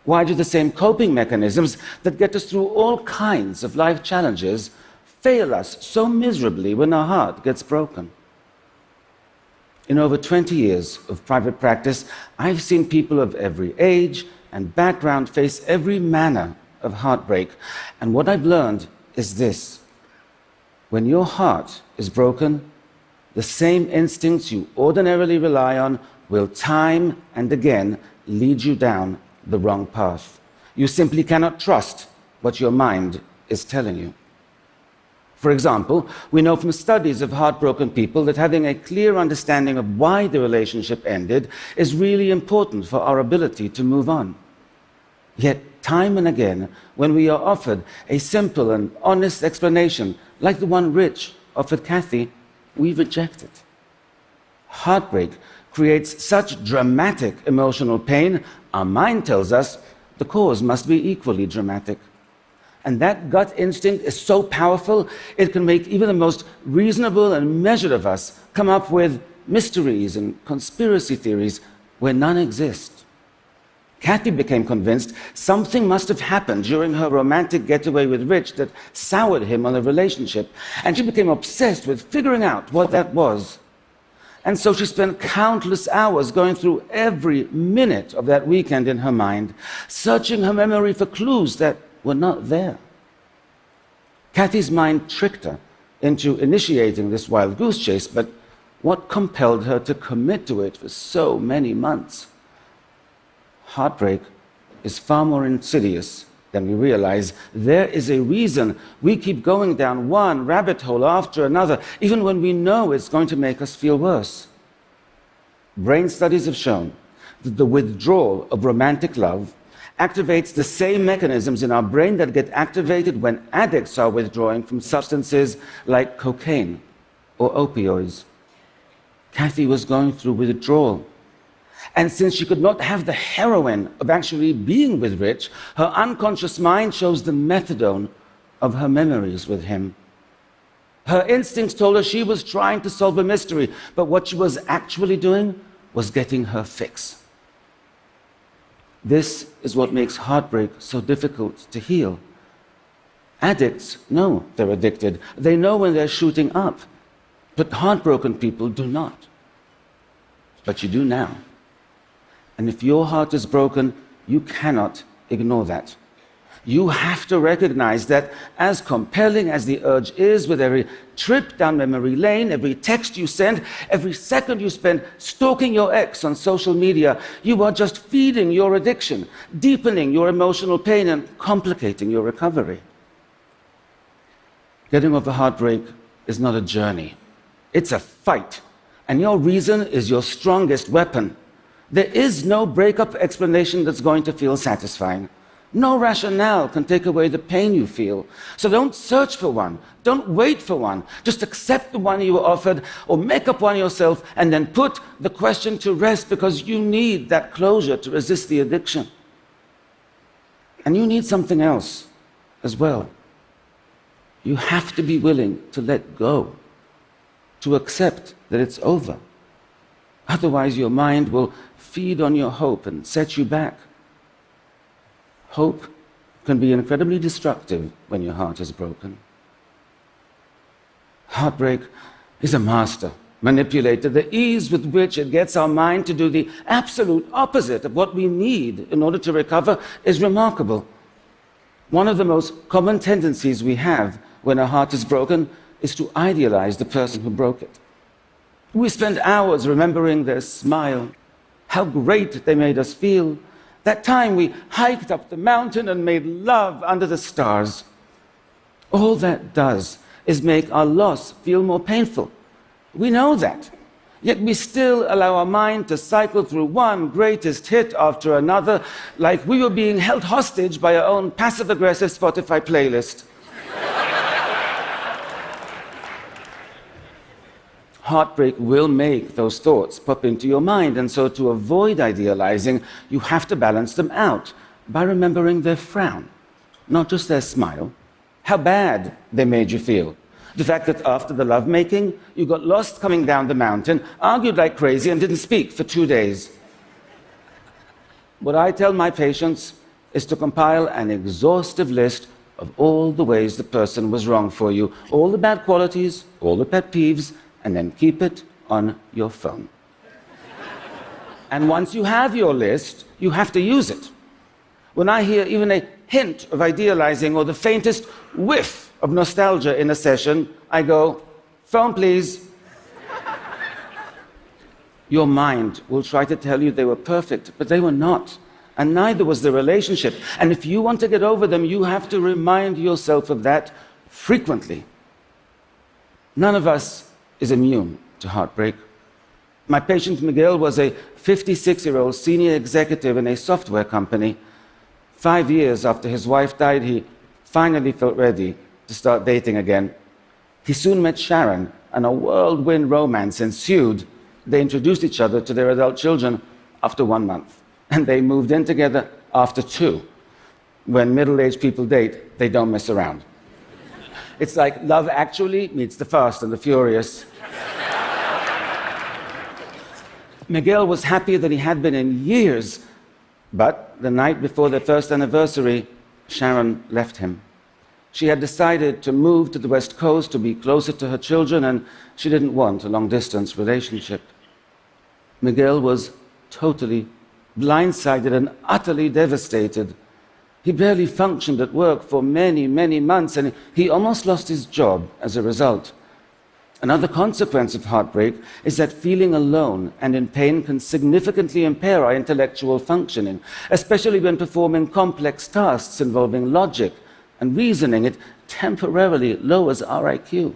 Why do the same coping mechanisms that get us through all kinds of life challenges fail us so miserably when our heart gets broken? In over 20 years of private practice, I've seen people of every age and background face every manner of heartbreak. And what I've learned is this: when your heart is broken, the same instincts you ordinarily rely on will time and again lead you down the wrong path. You simply cannot trust what your mind is telling you. For example, we know from studies of heartbroken people that having a clear understanding of why the relationship ended is really important for our ability to move on. Yet, time and again, when we are offered a simple and honest explanation, like the one Rich offered Kathy, we reject it. Heartbreak creates such dramatic emotional pain, our mind tells us the cause must be equally dramatic. And that gut instinct is so powerful, it can make even the most reasonable and measured of us come up with mysteries and conspiracy theories where none exist. Kathy became convinced something must have happened during her romantic getaway with Rich that soured him on the relationship, and she became obsessed with figuring out what that was. And so she spent countless hours going through every minute of that weekend in her mind, searching her memory for clues that were not there. Kathy's mind tricked her into initiating this wild goose chase, but what compelled her to commit to it for so many months? Heartbreak is far more insidious than we realize. There is a reason we keep going down one rabbit hole after another, even when we know it's going to make us feel worse. Brain studies have shown that the withdrawal of romantic love activates the same mechanisms in our brain that get activated when addicts are withdrawing from substances like cocaine or opioids. Kathy was going through withdrawal. And since she could not have the heroin of actually being with Rich, her unconscious mind chose the methadone of her memories with him. Her instincts told her she was trying to solve a mystery, but what she was actually doing was getting her fix. This is what makes heartbreak so difficult to heal. Addicts know they're addicted. They know when they're shooting up. But heartbroken people do not. But you do now. And if your heart is broken, you cannot ignore that. You have to recognize that as compelling as the urge is, with every trip down memory lane, every text you send, every second you spend stalking your ex on social media, you are just feeding your addiction, deepening your emotional pain, and complicating your recovery. Getting over heartbreak is not a journey. It's a fight. And your reason is your strongest weapon. There is no breakup explanation that's going to feel satisfying. No rationale can take away the pain you feel. So don't search for one. Don't wait for one. Just accept the one you were offered, or make up one yourself, and then put the question to rest, because you need that closure to resist the addiction. And you need something else as well. You have to be willing to let go, to accept that it's over. Otherwise, your mind will feed on your hope and set you back. Hope can be incredibly destructive when your heart is broken. Heartbreak is a master manipulator. The ease with which it gets our mind to do the absolute opposite of what we need in order to recover is remarkable. One of the most common tendencies we have when our heart is broken is to idealize the person who broke it. We spend hours remembering their smile, how great they made us feel, that time we hiked up the mountain and made love under the stars. All that does is make our loss feel more painful. We know that. Yet we still allow our mind to cycle through one greatest hit after another, like we were being held hostage by our own passive-aggressive Spotify playlist. Heartbreak will make those thoughts pop into your mind, and so to avoid idealizing, you have to balance them out by remembering their frown, not just their smile, how bad they made you feel. The fact that after the lovemaking, you got lost coming down the mountain, argued like crazy, and didn't speak for 2 days. What I tell my patients is to compile an exhaustive list of all the ways the person was wrong for you, all the bad qualities, all the pet peeves, and then keep it on your phone. And once you have your list, you have to use it. When I hear even a hint of idealizing or the faintest whiff of nostalgia in a session, I go, phone please. Your mind will try to tell you they were perfect, but they were not. And neither was the relationship. And if you want to get over them, you have to remind yourself of that frequently. None of us is immune to heartbreak. My patient Miguel was a 56-year-old senior executive in a software company. 5 years after his wife died, he finally felt ready to start dating again. He soon met Sharon, and a whirlwind romance ensued. They introduced each other to their adult children after 1 month. And they moved in together after 2. When middle-aged people date, they don't mess around. It's like Love Actually meets The Fast and the Furious. Miguel was happier than he had been in years, but the night before their first anniversary, Sharon left him. She had decided to move to the West Coast to be closer to her children, and she didn't want a long-distance relationship. Miguel was totally blindsided and utterly devastated. He barely functioned at work for many, many months, and he almost lost his job as a result. Another consequence of heartbreak is that feeling alone and in pain can significantly impair our intellectual functioning, especially when performing complex tasks involving logic and reasoning. It temporarily lowers our IQ.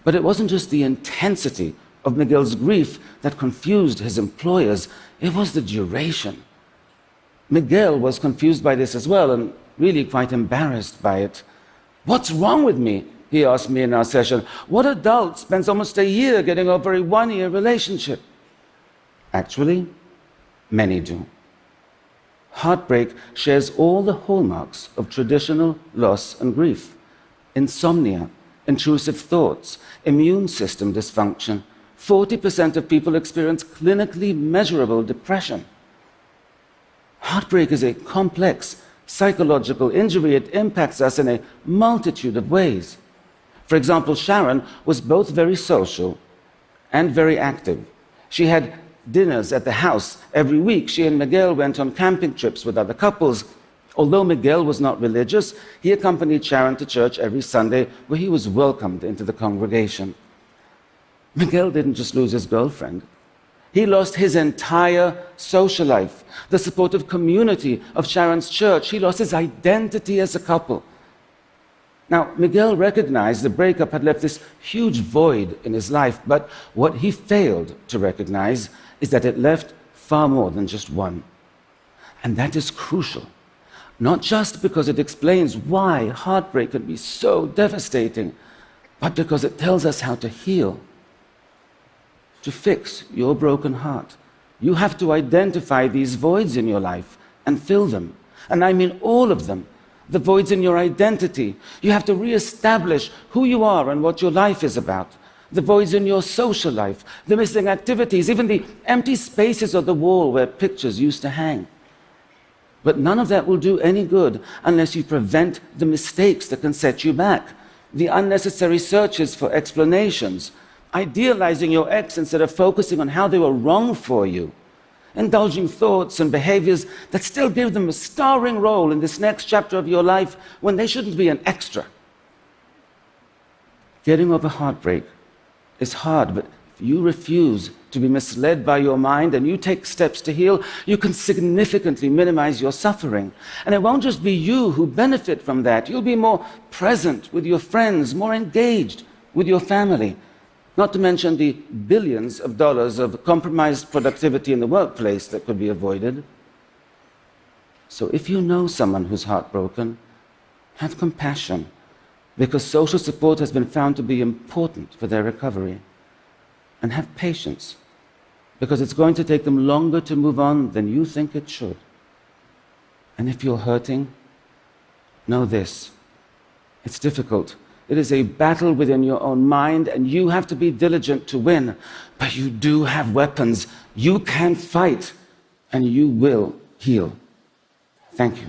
But it wasn't just the intensity of Miguel's grief that confused his employers, it was the duration. Miguel was confused by this as well, and really quite embarrassed by it. "What's wrong with me?" he asked me in our session. "What adult spends almost a year getting over a 1-year relationship?" Actually, many do. Heartbreak shares all the hallmarks of traditional loss and grief: insomnia, intrusive thoughts, immune system dysfunction. 40% of people experience clinically measurable depression. Heartbreak is a complex psychological injury. It impacts us in a multitude of ways. For example, Sharon was both very social and very active. She had dinners at the house every week. She and Miguel went on camping trips with other couples. Although Miguel was not religious, he accompanied Sharon to church every Sunday, where he was welcomed into the congregation. Miguel didn't just lose his girlfriend. He lost his entire social life, the supportive community of Sharon's church. He lost his identity as a couple. Now, Miguel recognized the breakup had left this huge void in his life, but what he failed to recognize is that it left far more than just one. And that is crucial, not just because it explains why heartbreak can be so devastating, but because it tells us how to heal. To fix your broken heart, you have to identify these voids in your life and fill them. And I mean all of them. The voids in your identity. You have to reestablish who you are and what your life is about. The voids in your social life, the missing activities, even the empty spaces on the wall where pictures used to hang. But none of that will do any good unless you prevent the mistakes that can set you back, the unnecessary searches for explanations, idealizing your ex instead of focusing on how they were wrong for you, indulging thoughts and behaviors that still give them a starring role in this next chapter of your life when they shouldn't be an extra. Getting over heartbreak is hard, but if you refuse to be misled by your mind and you take steps to heal, you can significantly minimize your suffering. And it won't just be you who benefit from that. You'll be more present with your friends, more engaged with your family. Not to mention the billions of dollars of compromised productivity in the workplace that could be avoided. So if you know someone who's heartbroken, have compassion, because social support has been found to be important for their recovery. And have patience, because it's going to take them longer to move on than you think it should. And if you're hurting, know this: it's difficult. It is a battle within your own mind, and you have to be diligent to win. But you do have weapons. You can fight, and you will heal. Thank you.